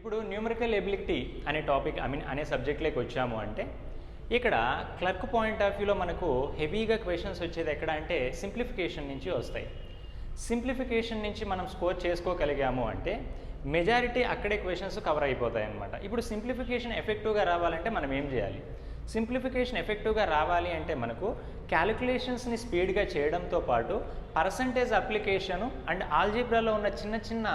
ఇప్పుడు numerical ability అనే topic అనే సబ్జెక్ట్లోకి వచ్చాము అంటే ఇక్కడ క్లర్క్ పాయింట్ ఆఫ్ వ్యూలో మనకు హెవీగా క్వశ్చన్స్ వచ్చేది ఎక్కడ అంటే సింప్లిఫికేషన్ నుంచి వస్తాయి. సింప్లిఫికేషన్ నుంచి మనం స్కోర్ చేసుకోగలిగాము అంటే మెజారిటీ అక్కడే క్వశ్చన్స్ కవర్ అయిపోతాయి అన్నమాట. ఇప్పుడు సింప్లిఫికేషన్ ఎఫెక్టివ్గా రావాలంటే మనం ఏం చేయాలి? సింప్లిఫికేషన్ ఎఫెక్టివ్గా రావాలి అంటే మనకు క్యాలిక్యులేషన్స్ని స్పీడ్గా చేయడంతో పాటు పర్సంటేజ్ అప్లికేషను అండ్ ఆల్జీబ్రాలో ఉన్న చిన్న చిన్న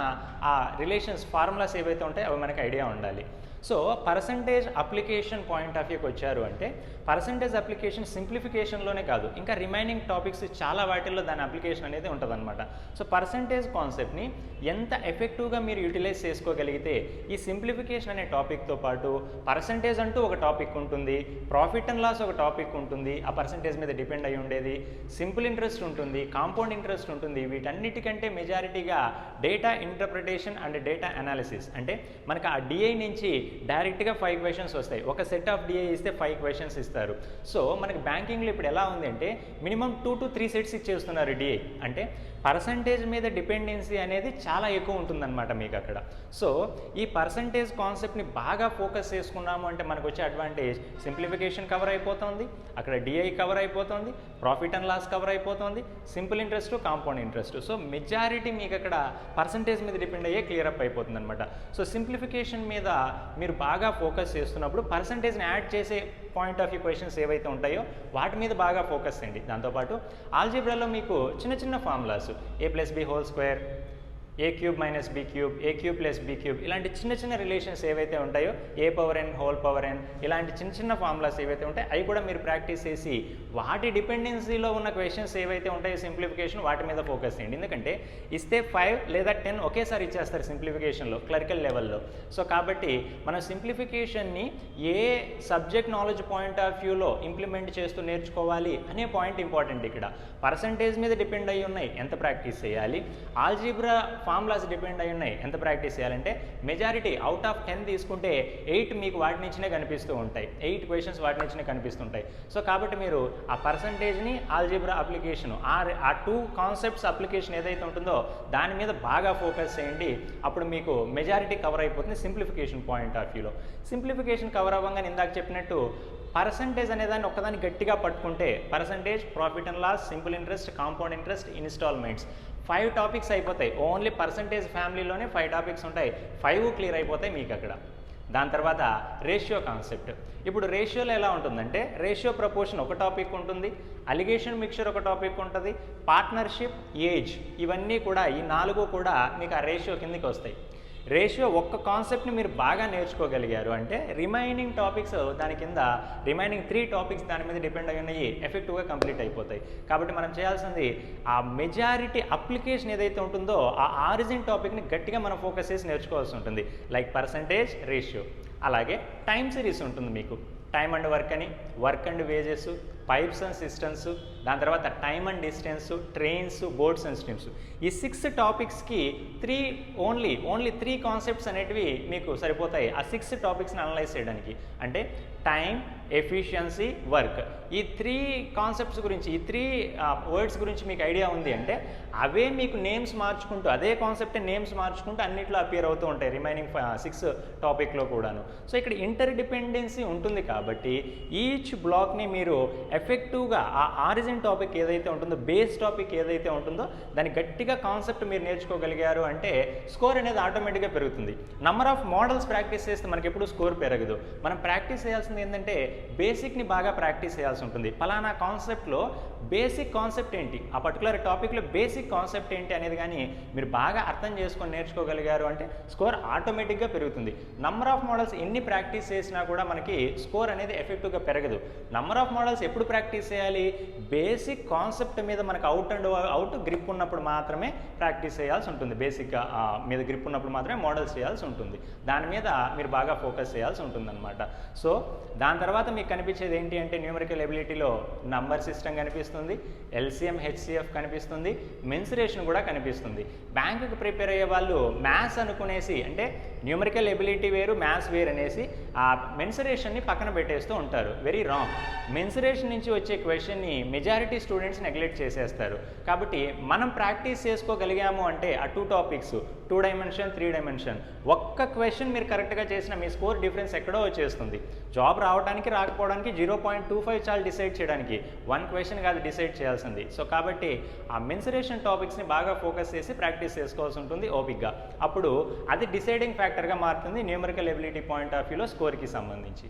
ఆ రిలేషన్స్ ఫార్ములాస్ ఏవైతే ఉంటాయో అవి మనకు ఐడియా ఉండాలి. So percentage application point of వ్యూకి వచ్చారు అంటే పర్సంటేజ్ అప్లికేషన్ సింప్లిఫికేషన్లోనే కాదు ఇంకా రిమైనింగ్ టాపిక్స్ చాలా వాటిల్లో దాని అప్లికేషన్ అనేది ఉంటుందన్నమాట. సో పర్సంటేజ్ కాన్సెప్ట్ని ఎంత ఎఫెక్టివ్గా మీరు యూటిలైజ్ చేసుకోగలిగితే ఈ సింప్లిఫికేషన్ అనే టాపిక్తో పాటు పర్సంటేజ్ అంటూ ఒక టాపిక్ ఉంటుంది, ప్రాఫిట్ అండ్ లాస్ ఒక టాపిక్ ఉంటుంది, ఆ పర్సంటేజ్ మీద డిపెండ్ అయి ఉండేది, సింపుల్ ఇంట్రెస్ట్ ఉంటుంది, కాంపౌండ్ ఇంట్రెస్ట్ ఉంటుంది. వీటన్నిటికంటే మెజారిటీగా data interpretation and data analysis అంటే మనకు ఆ డిఐ నుంచి డైరెక్ట్గా 5 క్వశ్చన్స్ వస్తాయి. ఒక సెట్ ఆఫ్ డిఐ ఇస్తే 5 క్వశ్చన్స్ ఇస్తారు. సో మనకి బ్యాంకింగ్లో ఇప్పుడు ఎలా ఉంది అంటే మినిమం 2 to 3 సెట్స్ ఇచ్చేస్తున్నారు డిఐ. అంటే పర్సంటేజ్ మీద డిపెండెన్సీ అనేది చాలా ఎక్కువ ఉంటుందన్నమాట మీకు అక్కడ. సో ఈ పర్సంటేజ్ కాన్సెప్ట్ని బాగా ఫోకస్ చేసుకున్నాము అంటే మనకు వచ్చే అడ్వాంటేజ్ సింప్లిఫికేషన్ కవర్ అయిపోతుంది, అక్కడ డిఐ కవర్ అయిపోతుంది, ప్రాఫిట్ అండ్ లాస్ కవర్ అయిపోతుంది, simple interest, compound interest. So majority మీకు అక్కడ పర్సంటేజ్ మీద డిపెండ్ అయ్యే క్లియర్ అప్ అయిపోతుంది అనమాట. సో సింప్లిఫికేషన్ మీద మీరు బాగా ఫోకస్ చేస్తున్నప్పుడు పర్సంటేజ్ని యాడ్ చేసే పాయింట్ ఆఫ్ వ్యూ క్వశ్చన్స్ ఏవైతే ఉంటాయో వాటి మీద బాగా ఫోకస్ చేయండి. దాంతోపాటు ఆల్జీబ్రాలో మీకు చిన్న చిన్న formulas a+b² a³ - b³ a³ ఇలాంటి చిన్న చిన్న రిలేషన్స్ ఏవైతే ఉంటాయో a⁴n ఇలాంటి చిన్న చిన్న ఫార్ములాస్ ఏవైతే ఉంటాయో అవి కూడా మీరు ప్రాక్టీస్ చేసి వాటి డిపెండెన్సీలో ఉన్న క్వశ్చన్స్ ఏవైతే ఉంటాయో సింప్లిఫికేషన్ వాటి మీద ఫోకస్ చేయండి. ఎందుకంటే ఇస్తే 5 లేదా 10 ఒకేసారి ఇచ్చేస్తారు సింప్లిఫికేషన్లో క్లరికల్ లెవెల్లో. సో కాబట్టి మనం సింప్లిఫికేషన్ని ఏ సబ్జెక్ట్ నాలెడ్జ్ పాయింట్ ఆఫ్ వ్యూలో ఇంప్లిమెంట్ చేస్తూ నేర్చుకోవాలి అనే పాయింట్ ఇంపార్టెంట్. ఇక్కడ పర్సంటేజ్ మీద డిపెండ్ అయ్యి ఉన్నాయి, ఎంత ప్రాక్టీస్ చేయాలి, ఆల్జీబ్రా ఫార్ములాస్ డిపెండ్ అయి ఉన్నాయి, ఎంత ప్రాక్టీస్ చేయాలంటే మెజారిటీ అవుట్ ఆఫ్ 10 తీసుకుంటే 8 మీకు వాటి నుంచినే కనిపిస్తూ ఉంటాయి, 8 క్వశ్చన్స్ వాటి నుంచినే కనిపిస్తుంటాయి. సో కాబట్టి మీరు ఆ పర్సంటేజ్ని ఆల్జీబ్రా అప్లికేషన్ ఆ 2 కాన్సెప్ట్స్ అప్లికేషన్ ఏదైతే ఉంటుందో దాని మీద బాగా ఫోకస్ చేయండి. అప్పుడు మీకు మెజారిటీ కవర్ అయిపోతుంది సింప్లిఫికేషన్ పాయింట్ ఆఫ్ వ్యూలో. సింప్లిఫికేషన్ కవర్ అవ్వగానే ఇందాక చెప్పినట్టు పర్సంటేజ్ అనేదాన్ని ఒక్కదాన్ని గట్టిగా పట్టుకుంటే percentage, profit and loss, simple interest, compound interest, installments 5 topics అయిపోతాయి. ఓన్లీ పర్సంటేజ్ ఫ్యామిలీలోనే 5 టాపిక్స్ ఉంటాయి. 5 క్లియర్ అయిపోతాయి మీకు అక్కడ. దాని తర్వాత రేషియో కాన్సెప్ట్. ఇప్పుడు రేషియోలో ఎలా ఉంటుందంటే రేషియో ప్రపోర్షన్ ఒక టాపిక్ ఉంటుంది, అలిగేషన్ మిక్చర్ ఒక టాపిక్ ఉంటుంది, పార్ట్నర్షిప్, ఏజ్ ఇవన్నీ కూడా ఈ 4 కూడా మీకు ఆ రేషియో కిందకి వస్తాయి. రేషియో ఒక్క కాన్సెప్ట్ని మీరు బాగా నేర్చుకోగలిగారు అంటే రిమైనింగ్ టాపిక్స్ దాని కింద రిమైనింగ్ 3 టాపిక్స్ దాని మీద డిపెండ్ అయి ఉన్నాయి, ఎఫెక్టివ్గా కంప్లీట్ అయిపోతాయి. కాబట్టి మనం చేయాల్సింది ఆ మెజారిటీ అప్లికేషన్ ఏదైతే ఉంటుందో ఆ ఆరిజిన్ టాపిక్ని గట్టిగా మనం ఫోకస్ చేసి నేర్చుకోవాల్సి ఉంటుంది. Like percentage, ratio. అలాగే టైం సిరీస్ ఉంటుంది మీకు, టైమ్ అండ్ వర్క్ అని, work and wages, pipes and systems, దాని తర్వాత time and distance, trains, boards and streams. ఈ 6 టాపిక్స్కి ఓన్లీ 3 కాన్సెప్ట్స్ అనేటివి మీకు సరిపోతాయి ఆ 6 టాపిక్స్ని అనలైజ్ చేయడానికి. అంటే టైం, ఎఫిషియన్సీ, వర్క్. ఈ 3 కాన్సెప్ట్స్ గురించి, ఈ 3 వర్డ్స్ గురించి మీకు ఐడియా ఉంది అంటే అవే మీకు నేమ్స్ మార్చుకుంటూ అదే కాన్సెప్ట్ నేమ్స్ మార్చుకుంటూ అన్నిట్లో అపియర్ అవుతూ ఉంటాయి రిమైనింగ్ 6 టాపిక్లో కూడాను. సో ఇక్కడ ఇంటర్ డిపెండెన్సీ ఉంటుంది కాబట్టి ఈచ్ బ్లాక్ని మీరు ఎఫెక్టివ్గా ఆ ఆరిజిన్ టాపిక్ ఏదైతే ఉంటుందో, బేస్ టాపిక్ ఏదైతే ఉంటుందో దాన్ని గట్టిగా కాన్సెప్ట్ మీరు నేర్చుకోగలిగారు అంటే స్కోర్ అనేది ఆటోమేటిక్గా పెరుగుతుంది. నంబర్ ఆఫ్ మోడల్స్ ప్రాక్టీస్ చేస్తే మనకి ఎప్పుడు స్కోర్ పెరగదు. మనం ప్రాక్టీస్ చేయాల్సింది ఏంటంటే బేసిక్ని బాగా ప్రాక్టీస్ చేయాల్సి ఉంటుంది. పలానా కాన్సెప్ట్లో బేసిక్ కాన్సెప్ట్ ఏంటి, ఆ పర్టికులర్ టాపిక్లో బేసిక్ కాన్సెప్ట్ ఏంటి అనేది కానీ మీరు బాగా అర్థం చేసుకొని నేర్చుకోగలిగారు అంటే స్కోర్ ఆటోమేటిక్గా పెరుగుతుంది. నంబర్ ఆఫ్ మోడల్స్ ఎన్ని ప్రాక్టీస్ చేసినా కూడా మనకి స్కోర్ అనేది ఎఫెక్టివ్గా పెరగదు. నంబర్ ఆఫ్ మోడల్స్ ఎప్పుడు ప్రాక్టీస్ చేయాలి? బేసిక్ కాన్సెప్ట్ మీద మనకు అవుట్ గ్రిప్ ఉన్నప్పుడు మాత్రమే ప్రాక్టీస్ చేయాల్సి ఉంటుంది. బేసిక్గా మీద గ్రిప్ ఉన్నప్పుడు మాత్రమే మోడల్స్ చేయాల్సి ఉంటుంది. దాని మీద మీరు బాగా ఫోకస్ చేయాల్సి ఉంటుంది అనమాట. సో దాని తర్వాత మీకు కనిపించేది ఏంటి అంటే న్యూమరికల్ ఎబిలిటీలో నంబర్ సిస్టమ్ కనిపిస్తుంది, కనిపిస్తుంది, ఎల్సిఎం హెచ్సిఎఫ్ కనిపిస్తుంది, మెన్సురేషన్ కూడా కనిపిస్తుంది. బ్యాంకుకి ప్రిపేర్ అయ్యే వాళ్ళు మ్యాథ్స్ అనుకునేసి, అంటే న్యూమరికల్ ఎబిలిటీ వేరు మ్యాథ్స్ వేరు అనేసి ఆ మెన్సురేషన్ని పక్కన పెట్టేస్తూ ఉంటారు. Very wrong. మెన్సురేషన్ నుంచి వచ్చే క్వశ్చన్ని మెజారిటీ స్టూడెంట్స్ నెగ్లెక్ట్ చేసేస్తారు. కాబట్టి మనం ప్రాక్టీస్ చేసుకోగలిగాము అంటే ఆ 2 టాపిక్స్, 2 డైమెన్షన్ 3 డైమెన్షన్, ఒక్క క్వశ్చన్ మీరు కరెక్ట్గా చేసిన మీ స్కోర్ డిఫరెన్స్ ఎక్కడో వచ్చేస్తుంది. జాబ్ రావడానికి రాకపోవడానికి 0.25 చాలు డిసైడ్ చేయడానికి, 1 క్వశ్చన్ కాదు డిసైడ్ చేయాల్సింది. సో కాబట్టి ఆ మెన్సురేషన్ టాపిక్స్ని బాగా ఫోకస్ చేసి ప్రాక్టీస్ చేసుకోవాల్సి ఉంటుంది ఓపిక్గా. అప్పుడు అది డిసైడింగ్ ఫ్యాక్టర్గా మారుతుంది న్యూమరికల్ ఎబిలిటీ పాయింట్ ఆఫ్ వ్యూలో స్కోర్కి సంబంధించి.